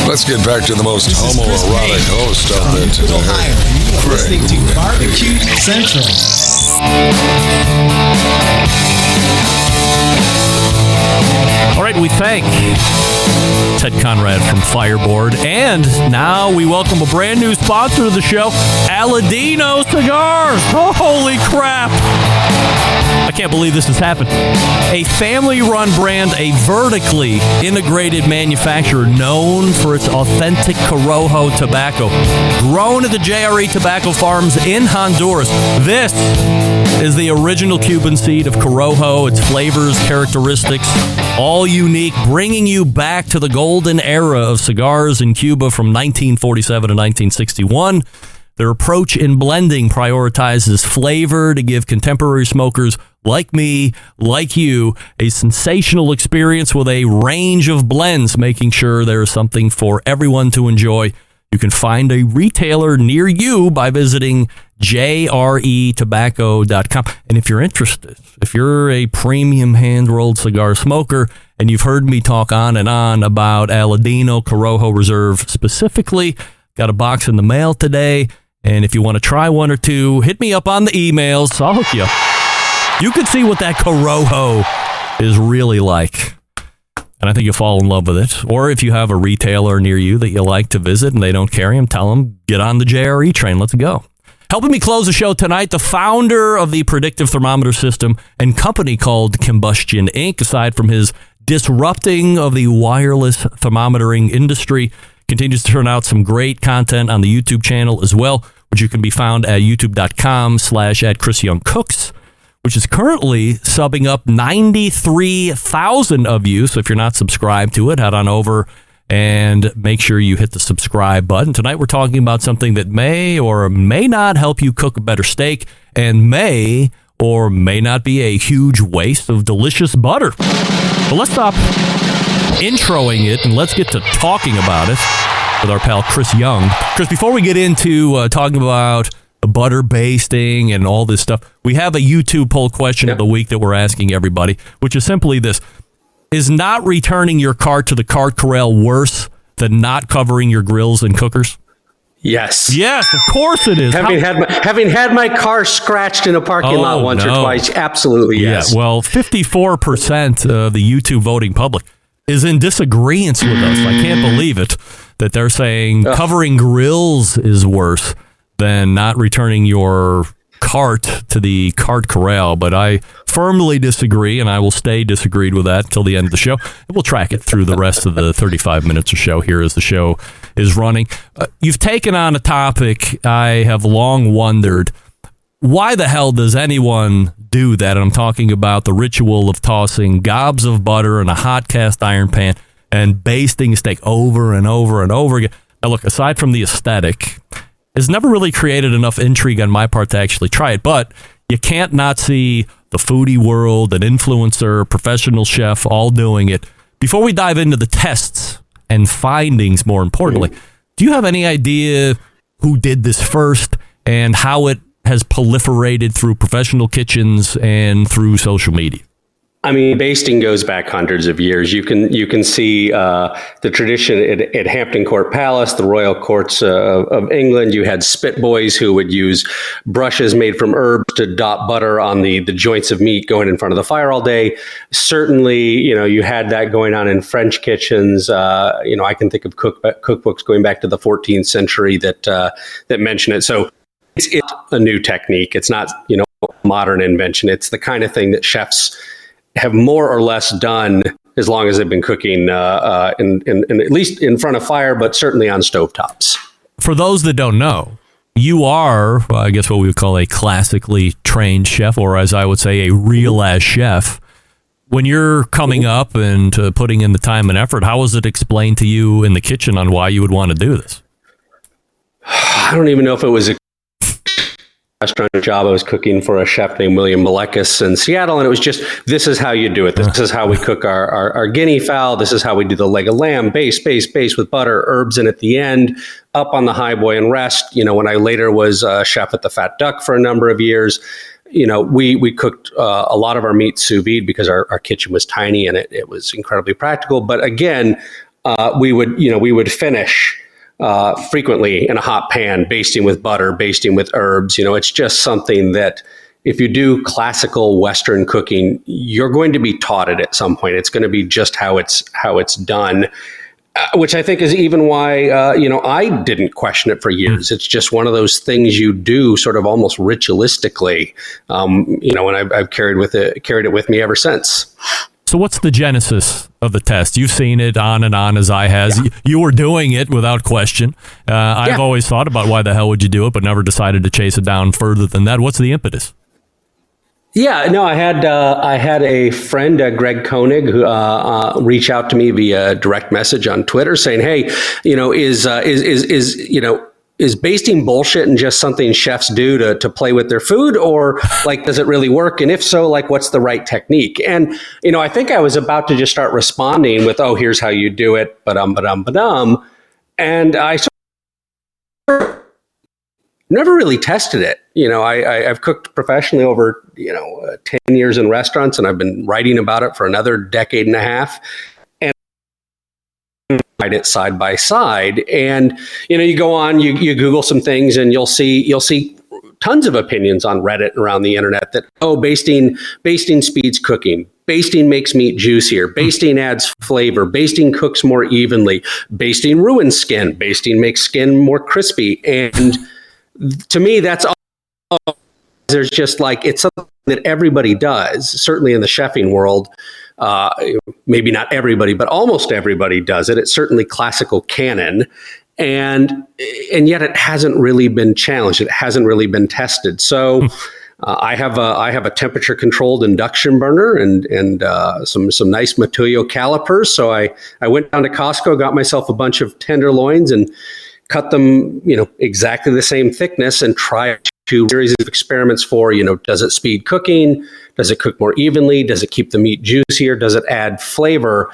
Let's get back to the most homoerotic host out there today. You're listening to Barbecue Central. All right, we thank Ted Conrad from Fireboard, and now we welcome a brand new sponsor of the show, Aladino Cigars. Oh, holy crap! I can't believe this has happened. A family-run brand, a vertically integrated manufacturer known for its authentic Corojo tobacco, grown at the JRE Tobacco Farms in Honduras. This is the original Cuban seed of Corojo, its flavors, characteristics, all unique, bringing you back to the golden era of cigars in Cuba from 1947 to 1961. Their approach in blending prioritizes flavor to give contemporary smokers like me, like you, a sensational experience with a range of blends, making sure there is something for everyone to enjoy. You can find a retailer near you by visiting jretobacco.com. And if you're interested, if you're a premium hand-rolled cigar smoker and you've heard me talk on and on about Aladino Corojo Reserve specifically, got a box in the mail today. And if you want to try one or two, hit me up on the emails. I'll hook you up. You can see what that Corojo is really like. And I think you'll fall in love with it. Or if you have a retailer near you that you like to visit and they don't carry them, tell them, get on the JRE train. Let's go. Helping me close the show tonight, the founder of the predictive thermometer system and company called Combustion Inc., aside from his disrupting of the wireless thermometering industry, continues to turn out some great content on the YouTube channel as well, which you can be found at youtube.com/@ChrisYoungCooks, which is currently subbing up 93,000 of you. So if you're not subscribed to it, head on over and make sure you hit the subscribe button. Tonight we're talking about something that may or may not help you cook a better steak and may or may not be a huge waste of delicious butter. But let's stop introing it and let's get to talking about it with our pal Chris Young. Chris, before we get into talking about butter basting and all this stuff, we have a YouTube poll question of the week that we're asking everybody, which is simply this. Is not returning your cart to the cart corral worse than not covering your grills and cookers? Yes. Yes, of course it is. Having had my car scratched in a parking lot once or twice, absolutely yes. Yeah, well, 54% of the YouTube voting public is in disagreement with us. I can't believe it that they're saying covering grills is worse than not returning your cart to the cart corral, but I firmly disagree, and I will stay disagreed with that until the end of the show. And we'll track it through the rest of the 35 minutes or so here as the show is running. You've taken on a topic I have long wondered. Why the hell does anyone do that? And I'm talking about the ritual of tossing gobs of butter in a hot cast iron pan and basting steak over and over and over again. Now, look, aside from the aesthetic, has never really created enough intrigue on my part to actually try it. But you can't not see the foodie world, an influencer, professional chef, all doing it. Before we dive into the tests and findings, more importantly, do you have any idea who did this first and how it has proliferated through professional kitchens and through social media? I mean, basting goes back hundreds of years. You can see the tradition at Hampton Court Palace, the royal courts of England. You had spit boys who would use brushes made from herbs to dot butter on the joints of meat going in front of the fire all day. Certainly, you had that going on in French kitchens. I can think of cookbooks going back to the 14th century that mention it. So it's a new technique. It's not, modern invention. It's the kind of thing that chefs have more or less done as long as they've been cooking in at least in front of fire, but certainly on stovetops. For those that don't know, you are, I guess, what we would call a classically trained chef, or as I would say, a real-ass chef. When you're coming up and putting in the time and effort, how was it explained to you in the kitchen on why you would want to do this? I don't even know if it was a restaurant job. I was cooking for a chef named William Malekis in Seattle, and it was just, this is how you do it. This is how we cook our guinea fowl. This is how we do the leg of lamb, base with butter, herbs in at the end, up on the high boy and rest. When I later was a chef at the Fat Duck for a number of years, we cooked a lot of our meat sous vide because our kitchen was tiny and it was incredibly practical. But again, we would finish frequently in a hot pan, basting with butter, basting with herbs. It's just something that if you do classical Western cooking, you're going to be taught it at some point. It's going to be just how it's done, which I think is even why, I didn't question it for years. It's just one of those things you do sort of almost ritualistically, and I've carried it with me ever since. So what's the genesis of the test? You've seen it on and on as I has. Yeah. You were doing it without question. I've always thought about why the hell would you do it, but never decided to chase it down further than that. What's the impetus? Yeah, no, I had a friend, Greg Koenig, who reach out to me via direct message on Twitter saying, "Hey, is basting bullshit and just something chefs do to play with their food, or does it really work? And if so, what's the right technique?" And, I think I was about to just start responding with, "Oh, here's how you do it, ba-dum. And I sort of never really tested it. I've cooked professionally over, 10 years in restaurants, and I've been writing about it for another decade and a half. It side by side, and you go on, you Google some things, and you'll see tons of opinions on Reddit and around the internet that basting speeds cooking, basting makes meat juicier, basting adds flavor, basting cooks more evenly, basting ruins skin, basting makes skin more crispy. And to me, that's all. There's just it's something that everybody does, certainly in the chefing world. Maybe not everybody, but almost everybody does it. It's certainly classical canon, and yet it hasn't really been challenged. It hasn't really been tested. So I have a temperature controlled induction burner and some nice Matuyo calipers. So I went down to Costco, got myself a bunch of tenderloins, and cut them exactly the same thickness, and tried a series of experiments for does it speed cooking? Does it cook more evenly? Does it keep the meat juicier? Does it add flavor?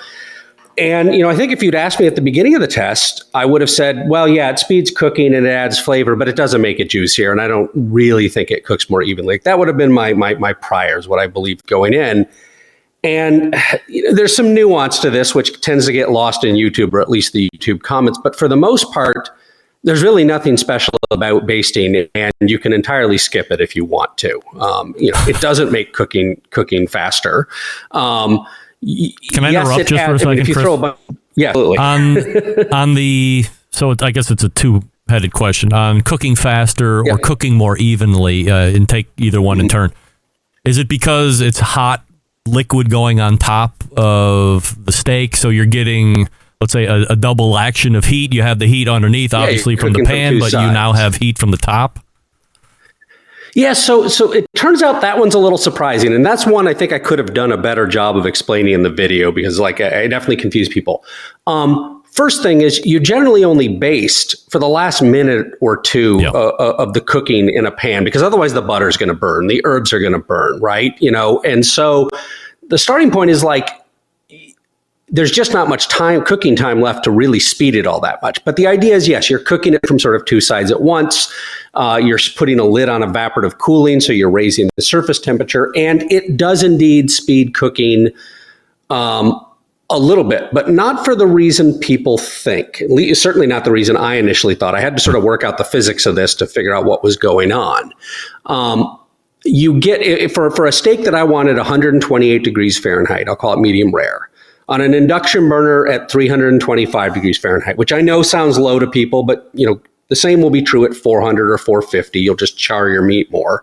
And, I think if you'd asked me at the beginning of the test, I would have said, well, yeah, it speeds cooking and it adds flavor, but it doesn't make it juicier. And I don't really think it cooks more evenly. That would have been my priors, what I believed going in. And there's some nuance to this, which tends to get lost in YouTube, or at least the YouTube comments. But for the most part, there's really nothing special about basting, and you can entirely skip it if you want to. It doesn't make cooking faster. Can I interrupt just for a second, Chris? Yeah, absolutely. I guess it's a two-headed question on cooking faster or cooking more evenly, and take either one in turn. Is it because it's hot liquid going on top of the steak, so you're getting, let's say, a double action of heat? You have the heat underneath, obviously, from the pan, but you now have heat from the top? Yeah, so it turns out that one's a little surprising, and that's one I think I could have done a better job of explaining in the video, because I definitely confuse people. First thing is you generally only baste for the last minute or two of the cooking in a pan, because otherwise the butter is going to burn, the herbs are going to burn, right? And so the starting point is like, there's just not much cooking time left to really speed it all that much. But the idea is, yes, you're cooking it from sort of two sides at once. You're putting a lid on evaporative cooling, so you're raising the surface temperature, and it does indeed speed cooking a little bit, but not for the reason people think. Certainly not the reason I initially thought. I had to sort of work out the physics of this to figure out what was going on. You get, for a steak that I wanted 128 degrees Fahrenheit, I'll call it medium rare, on an induction burner at 325 degrees Fahrenheit, which I know sounds low to people, but the same will be true at 400 or 450. You'll just char your meat more.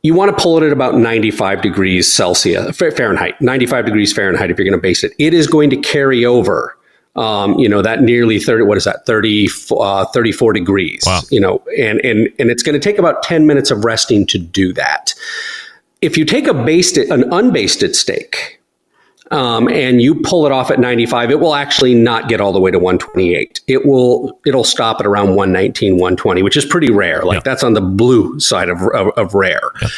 You want to pull it at about 95 degrees Celsius, Fahrenheit, 95 degrees Fahrenheit if you're going to baste it. It is going to carry over, that nearly 34 degrees, wow. And it's going to take about 10 minutes of resting to do that. If you take an unbasted steak, and you pull it off at 95, it will actually not get all the way to 128. It'll stop at around 119, 120, which is pretty rare. Like that's on the blue side of rare. Yeah.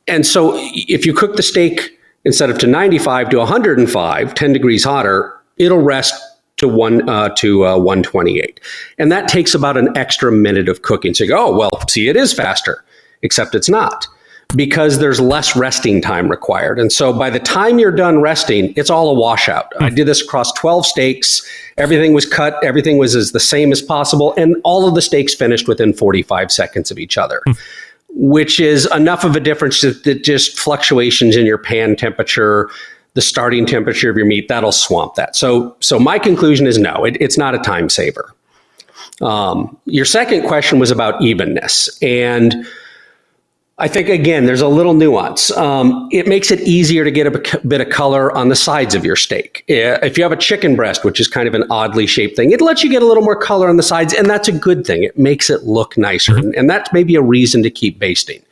And so if you cook the steak instead of to 95 to 105, 10 degrees hotter, it'll rest to 128. And that takes about an extra minute of cooking. So you go, oh, well, see, it is faster, except it's not, because there's less resting time required. And so by the time you're done resting, it's all a washout. I did this across 12 steaks. Everything was cut. Everything was as the same as possible. And all of the steaks finished within 45 seconds of each other, which is enough of a difference that just fluctuations in your pan temperature, the starting temperature of your meat, that'll swamp that. So my conclusion is no, it's not a time saver. Your second question was about evenness. And I think, again, there's a little nuance. It makes it easier to get a bit of color on the sides of your steak. If you have a chicken breast, which is kind of an oddly shaped thing, it lets you get a little more color on the sides, and that's a good thing. It makes it look nicer, and that's maybe a reason to keep basting.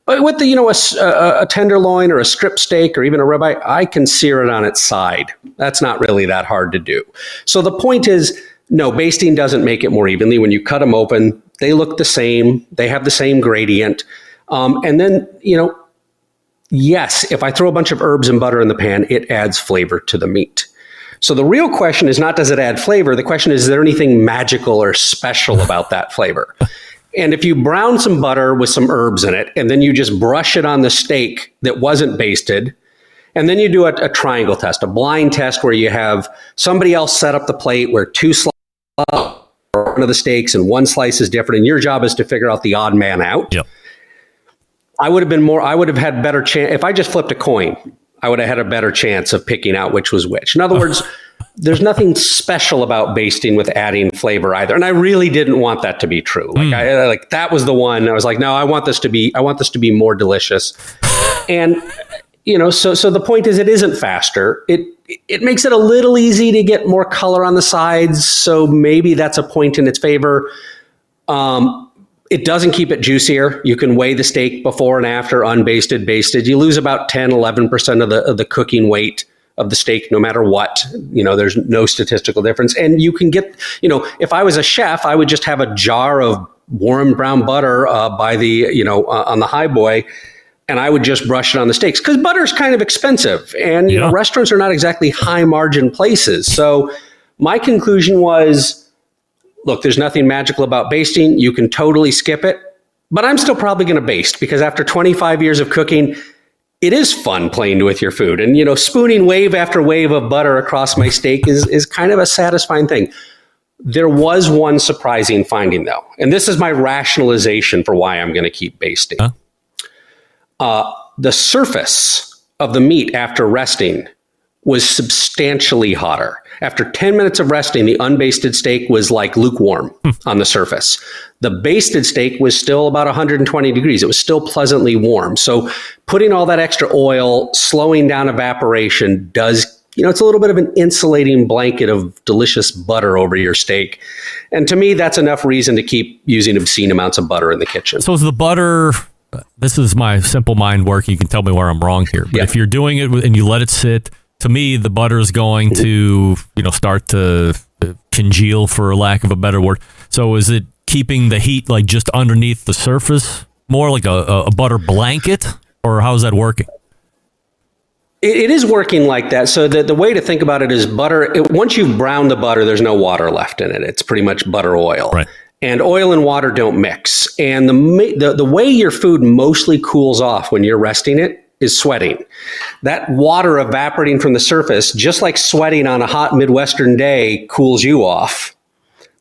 But with a tenderloin or a strip steak or even a ribeye, I can sear it on its side. That's not really that hard to do. So the point is, no, basting doesn't make it more evenly. When you cut them open, they look the same. They have the same gradient. And then, yes, if I throw a bunch of herbs and butter in the pan, it adds flavor to the meat. So the real question is not, does it add flavor? The question is there anything magical or special about that flavor? And if you brown some butter with some herbs in it, and then you just brush it on the steak that wasn't basted, and then you do a triangle test, a blind test where you have somebody else set up the plate where two slices are one of the steaks and one slice is different, and your job is to figure out the odd man out. Yep. I would have had better chance. If I just flipped a coin, I would have had a better chance of picking out which was which. In other words, there's nothing special about basting with adding flavor either. And I really didn't want that to be true. Like that was the one I was like, no, I want this to be more delicious. And, so the point is it isn't faster. It makes it a little easy to get more color on the sides. So maybe that's a point in its favor. It doesn't keep it juicier. You can weigh the steak before and after, unbasted, basted. You lose about 10, 11% of the cooking weight of the steak, no matter what. There's no statistical difference. And you can get, if I was a chef, I would just have a jar of warm brown butter by the, on the high boy, and I would just brush it on the steaks, because butter is kind of expensive. And, restaurants are not exactly high margin places. So my conclusion was, look, there's nothing magical about basting. You can totally skip it, but I'm still probably going to baste, because after 25 years of cooking, it is fun playing with your food. And, spooning wave after wave of butter across my steak is kind of a satisfying thing. There was one surprising finding, though, and this is my rationalization for why I'm going to keep basting. The surface of the meat after resting was substantially hotter. After 10 minutes of resting, the unbasted steak was like lukewarm on the surface. The basted steak was still about 120 degrees. It was still pleasantly warm. So putting all that extra oil, slowing down evaporation does, it's a little bit of an insulating blanket of delicious butter over your steak. And to me, that's enough reason to keep using obscene amounts of butter in the kitchen. So is the butter, this is my simple mind work. You can tell me where I'm wrong here. But if you're doing it and you let it sit to me, the butter is going to, start to congeal, for lack of a better word. So is it keeping the heat like just underneath the surface, more like a butter blanket, or how's that working? It is working like that. So the way to think about it is butter. Once you've browned the butter, there's no water left in it. It's pretty much butter oil. Right. And oil and water don't mix. And the way your food mostly cools off when you're resting it is sweating. That water evaporating from the surface, just like sweating on a hot Midwestern day cools you off,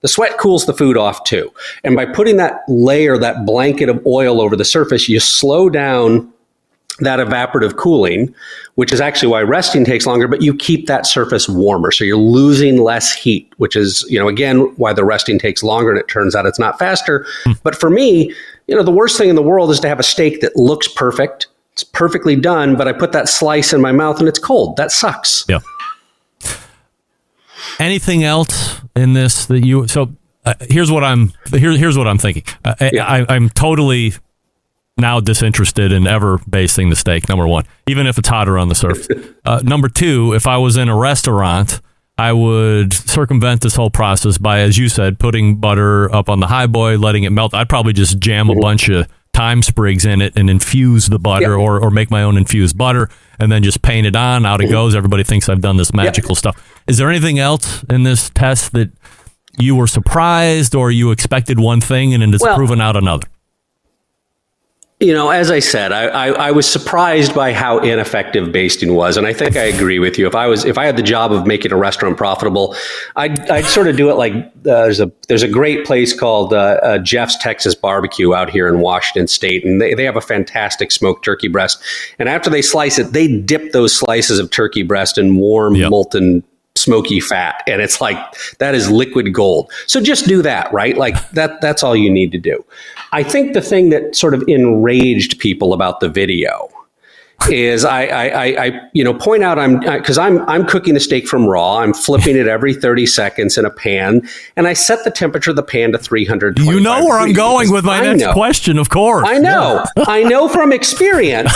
the sweat cools the food off too. And by putting that layer, that blanket of oil over the surface, you slow down that evaporative cooling, which is actually why resting takes longer, but you keep that surface warmer. So you're losing less heat, which is, again, why the resting takes longer, and it turns out it's not faster. But for me, the worst thing in the world is to have a steak that looks perfect. It's perfectly done, but I put that slice in my mouth and it's cold. That sucks. Yeah. Anything else in this that you, here's what I'm thinking. I'm totally now disinterested in ever basting the steak, number one, even if it's hotter on the surface. Number two, if I was in a restaurant, I would circumvent this whole process by, as you said, putting butter up on the high boy, letting it melt. I'd probably just jam a bunch of thyme sprigs in it and infuse the butter, or make my own infused butter, and then just paint it on. Out it goes. Everybody thinks I've done this magical stuff. Is there anything else in this test that you were surprised, or you expected one thing and it's proven out another? As I said, I was surprised by how ineffective basting was, and I think I agree with you. If I had the job of making a restaurant profitable, I'd sort of do it like there's a great place called Jeff's Texas Barbecue out here in Washington State, and they have a fantastic smoked turkey breast. And after they slice it, they dip those slices of turkey breast in warm molten smoky fat, and it's like that is liquid gold. So just do that, right? Like that's all you need to do. I think the thing that sort of enraged people about the video is I point out I'm cooking the steak from raw. I'm flipping it every 30 seconds in a pan, and I set the temperature of the pan to 325 You know where I'm going with my next question, of course. I know. I know from experience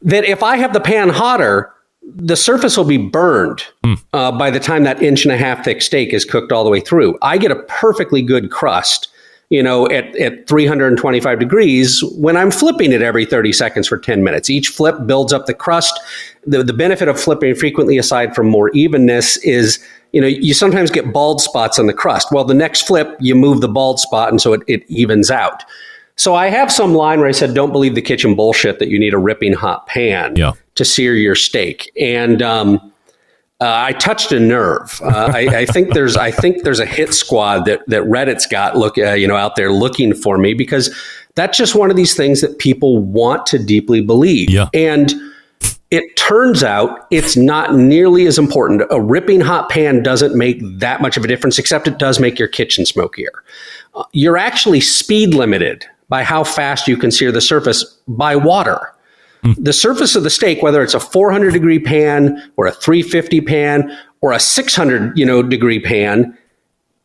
that if I have the pan hotter, the surface will be burned by the time that 1.5 inch thick steak is cooked all the way through. I get a perfectly good crust, at 325 degrees when I'm flipping it every 30 seconds for 10 minutes. Each flip builds up the crust. The benefit of flipping frequently, aside from more evenness, is, you sometimes get bald spots on the crust. Well, the next flip, you move the bald spot, and so it evens out. So I have some line where I said, don't believe the kitchen bullshit that you need a ripping hot pan to sear your steak. And I touched a nerve. I think there's a hit squad that Reddit's got out there looking for me, because that's just one of these things that people want to deeply believe. Yeah. And it turns out it's not nearly as important. A ripping hot pan doesn't make that much of a difference, except it does make your kitchen smokier. You're actually speed limited by how fast you can sear the surface by water. The surface of the steak, whether it's a 400 degree pan or a 350 pan or a 600 degree pan,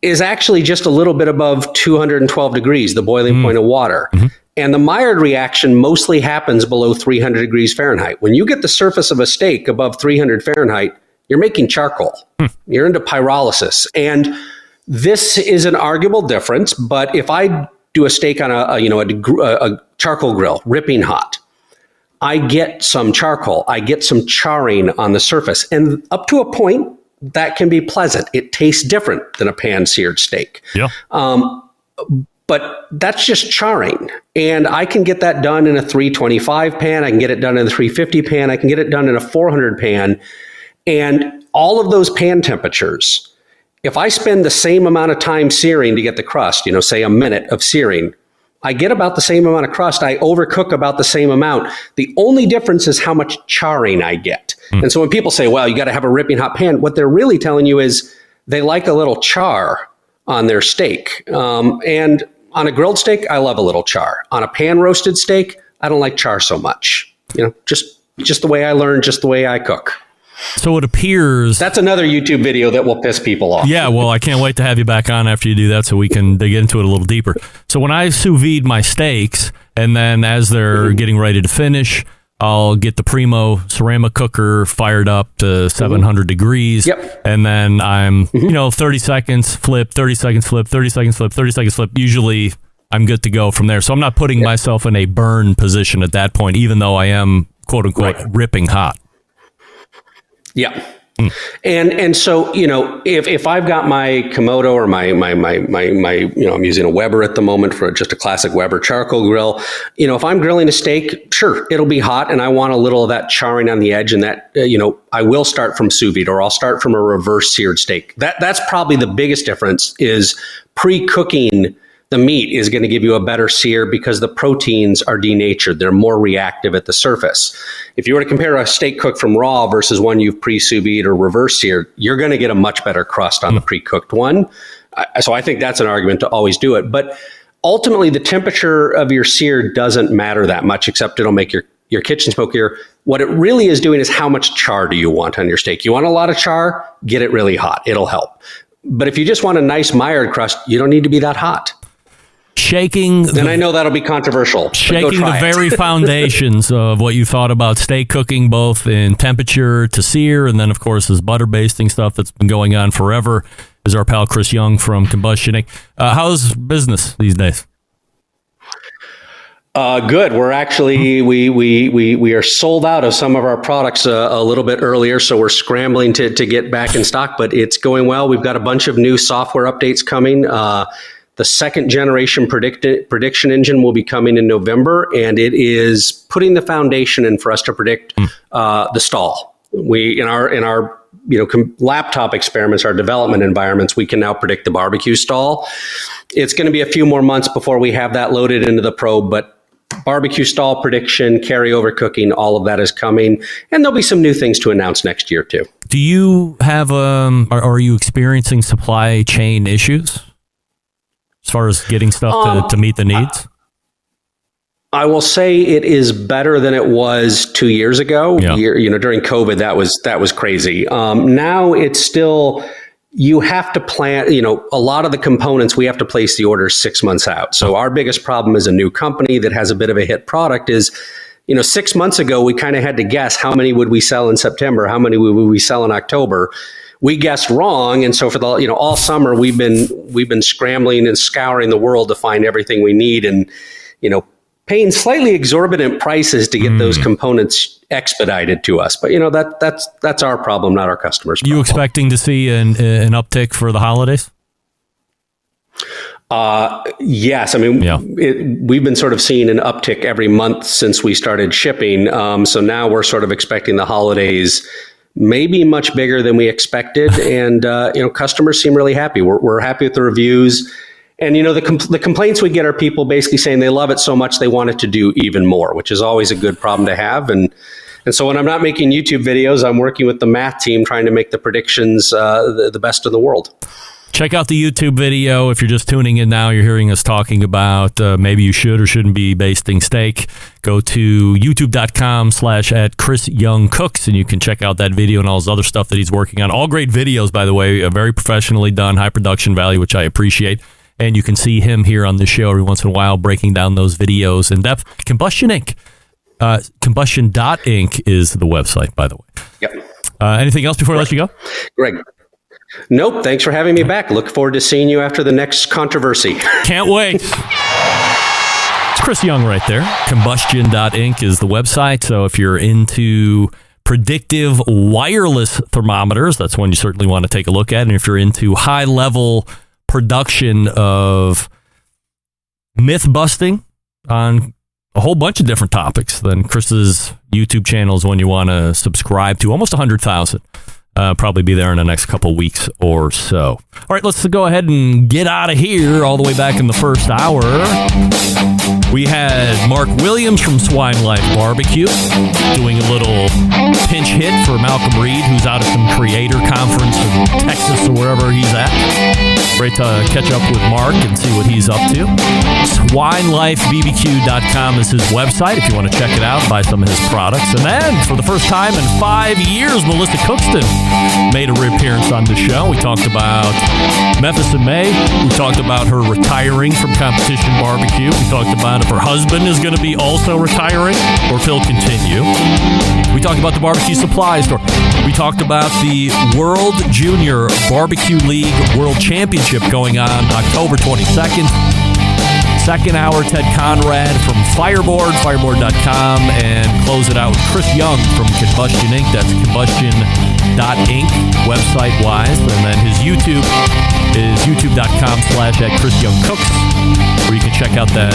is actually just a little bit above 212 degrees, the boiling point of water. And the Maillard reaction mostly happens below 300 degrees Fahrenheit. When you get the surface of a steak above 300 Fahrenheit, you're making charcoal. You're into pyrolysis. And this is an arguable difference, but if I do a steak on a charcoal grill, ripping hot, I get some charcoal. I get some charring on the surface. And up to a point, that can be pleasant. It tastes different than a pan-seared steak. Yeah. But that's just charring. And I can get that done in a 325 pan. I can get it done in a 350 pan. I can get it done in a 400 pan. And all of those pan temperatures, if I spend the same amount of time searing to get the crust, say a minute of searing, I get about the same amount of crust. I overcook about the same amount. The only difference is how much charring I get. And so when people say, well, you got to have a ripping hot pan, what they're really telling you is they like a little char on their steak. And on a grilled steak, I love a little char. On a pan roasted steak, I don't like char so much. Just the way I learned, just the way I cook. So it appears... That's another YouTube video that will piss people off. Yeah, well, I can't wait to have you back on after you do that so we can dig into it a little deeper. So when I sous vide my steaks, and then as they're getting ready to finish, I'll get the Primo ceramic cooker fired up to 700 degrees. Yep. And then I'm, 30 seconds, flip, 30 seconds, flip, 30 seconds, flip, 30 seconds, flip. Usually I'm good to go from there. So I'm not putting myself in a burn position at that point, even though I am, quote unquote, ripping hot. Yeah. And so, if I've got my Komodo or my I'm using a Weber at the moment for just a classic Weber charcoal grill, if I'm grilling a steak, sure, it'll be hot and I want a little of that charring on the edge, and that, I will start from sous vide, or I'll start from a reverse seared steak. That's probably the biggest difference, is pre-cooking the meat is going to give you a better sear because the proteins are denatured. They're more reactive at the surface. If you were to compare a steak cooked from raw versus one you've pre-sous vide or reverse seared, you're going to get a much better crust on the pre-cooked one. So I think that's an argument to always do it. But ultimately, the temperature of your sear doesn't matter that much, except it'll make your kitchen smokier. What it really is doing is how much char do you want on your steak? You want a lot of char? Get it really hot. It'll help. But if you just want a nice mired crust, you don't need to be that hot. Then I know that'll be controversial. Shaking the very foundations of what you thought about steak cooking, both in temperature to sear, and then, of course, this butter basting stuff that's been going on forever, is our pal Chris Young from Combustion Inc. How's business these days? Good. We're actually we are sold out of some of our products a little bit earlier, so we're scrambling to get back in stock. But it's going well. We've got a bunch of new software updates coming. The second generation prediction engine will be coming in November, and it is putting the foundation in for us to predict the stall. We in our laptop experiments, our development environments, we can now predict the barbecue stall. It's going to be a few more months before we have that loaded into the probe, but barbecue stall prediction, carryover cooking, all of that is coming, and there'll be some new things to announce next year too. Do you have are you experiencing supply chain issues as far as getting stuff to meet the needs? I will say it is better than it was 2 years ago. Yeah. During COVID, that was crazy. Now it's still, you have to plan, a lot of the components, we have to place the orders 6 months out. So our biggest problem as a new company that has a bit of a hit product is, 6 months ago, we kind of had to guess how many would we sell in September, how many would we sell in October. We guessed wrong, and so for the all summer we've been scrambling and scouring the world to find everything we need, and paying slightly exorbitant prices to get those components expedited to us. But that's our problem, not our customers' problem. You expecting to see an uptick for the holidays? Yes. I mean, we've been sort of seeing an uptick every month since we started shipping. So now we're sort of expecting the holidays maybe much bigger than we expected. And, customers seem really happy. We're happy with the reviews. And, the complaints we get are people basically saying they love it so much they want it to do even more, which is always a good problem to have. And so when I'm not making YouTube videos, I'm working with the math team trying to make the predictions the best in the world. Check out the YouTube video. If you're just tuning in now, you're hearing us talking about maybe you should or shouldn't be basting steak. Go to youtube.com/@ChrisYoungCooks, and you can check out that video and all his other stuff that he's working on. All great videos, by the way, very professionally done, high production value, which I appreciate. And you can see him here on the show every once in a while breaking down those videos in depth. Combustion Inc. Combustion.inc is the website, by the way. Yep. Anything else before I let you go? Greg. Nope. Thanks for having me back. Look forward to seeing you after the next controversy. Can't wait. It's Chris Young right there. Combustion.inc is the website. So if you're into predictive wireless thermometers, that's one you certainly want to take a look at. And if you're into high-level production of myth busting on a whole bunch of different topics, then Chris's YouTube channel is one you want to subscribe to. Almost 100,000. Probably be there in the next couple weeks or so. All right, let's go ahead and get out of here. All the way back in the first hour, we had Mark Williams from Swine Life Barbecue doing a little pinch hit for Malcolm Reed, who's out at some creator conference in Texas or wherever he's at. Great to catch up with Mark and see what he's up to. SwineLifeBBQ.com is his website if you want to check it out, buy some of his products. And then, for the first time in 5 years, Melissa Cookston made a reappearance on the show. We talked about Memphis in May. We talked about her retiring from Competition Barbecue. We talked about if her husband is going to be also retiring or if he'll continue. We talked about the Barbecue Supply Store. We talked about the World Junior Barbecue League World Championship going on October 22nd. Second hour, Ted Conrad from Fireboard, fireboard.com, and close it out with Chris Young from Combustion Inc. That's combustion.inc, website-wise. And then his YouTube is youtube.com/@ChrisYoungCooks, where you can check out that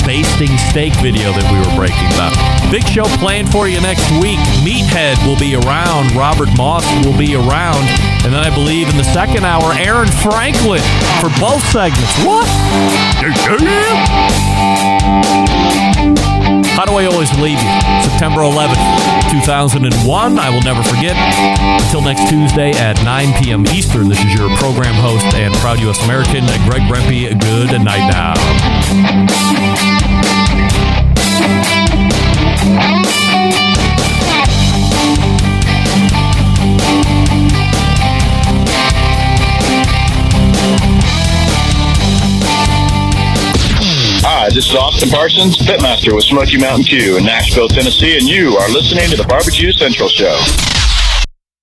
basting steak video that we were breaking about. Big show planned for you next week. Meathead will be around. Robert Moss will be around. And then I believe in the second hour, Aaron Franklin for both segments. What? How do I always leave you? September 11th, 2001. I will never forget. Until next Tuesday at 9 p.m. Eastern, this is your program host and proud U.S. American, Greg Rempe. Good night now. Hi, this is Austin Parsons, Pitmaster with Smoky Mountain Q in Nashville, Tennessee, and you are listening to the Barbecue Central Show.